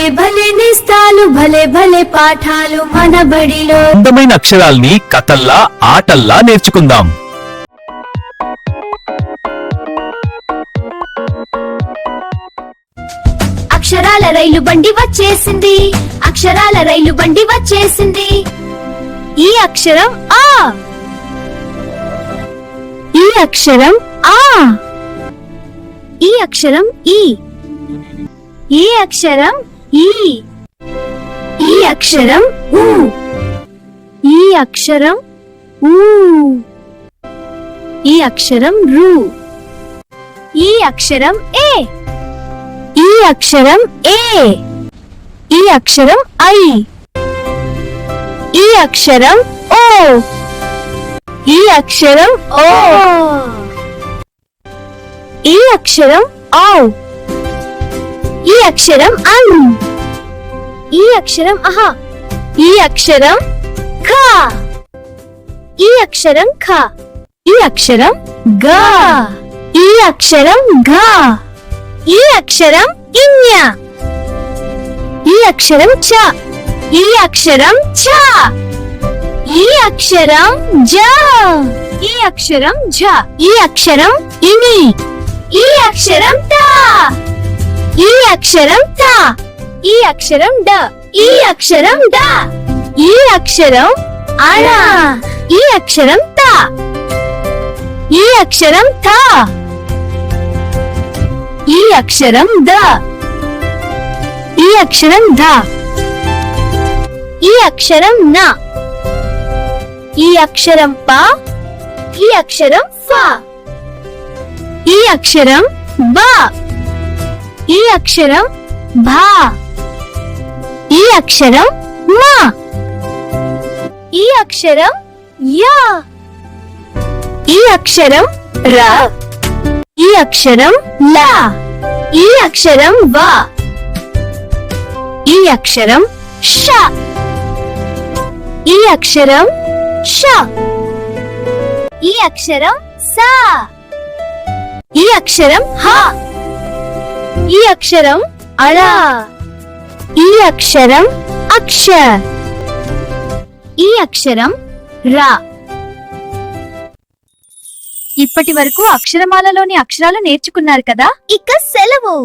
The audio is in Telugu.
భలే భలే నేస్తాలు భలే భలే పాఠాలు మన బడిలో. అందమైన అక్షరాల్ని కథల్లా ఆటల్లా నేర్చుకుందాం. అక్షరాల రైలు బండి వచ్చేసింది, అక్షరాల రైలు బండి వచ్చేసింది. ఈ అక్షరం ఆ, ఈ అక్షరం ఆ, ఈ అక్షరం ఈ, ఈ అక్షరం ఈ, ఈ అక్షరం ఊ, ఈ అక్షరం ఊ, ఈ అక్షరం రు, ఈ అక్షరం ఏ, ఈ అక్షరం ఏ, ఈ అక్షరం ఐ, ఈ అక్షరం ఓ, ఈ అక్షరం ఓ, ఈ అక్షరం ఔ, ఈ అక్షరం అం, ఈ అక్షరం అహ, ఈ అక్షరం ఖ, ఈ అక్షరం ఖ, ఈ అక్షరం గ, ఈ అక్షరం ఘ, ఈ అక్షరం ఇన్య, ఈ అక్షరం చ, ఈ అక్షరం ఛ, ఈ అక్షరం జ, ఈ అక్షరం ఝ, ఈ అక్షరం ఇని, ఈ అక్షరం ట, ఈ అక్షరం థ, ఈ అక్షరం డ, ఈ అక్షరం డ, ఈ అక్షరం అణ, ఈ అక్షరం త, ఈ అక్షరం థ, ఈ అక్షరం ద, ఈ అక్షరం ధ, ఈ అక్షరం న, ఈ అక్షరం ప, ఈ అక్షరం ఫ, ఈ అక్షరం బ, ఈ అక్షరం భ, ఈ అక్షరం మ, ఈ అక్షరం య, ఈ అక్షరం ర, ఈ అక్షరం ల, ఈ అక్షరం వ, ఈ అక్షరం ష, ఈ అక్షరం ష, ఈ అక్షరం స, ఈ అక్షరం హ, ఈ అక్షరం అళ, ఈ అక్షరం అక్ష, ఈ అక్షరం ర. ఇప్పటి వరకు అక్షరమాలలోని అక్షరాలు నేర్చుకున్నారు కదా, ఇక సెలవు.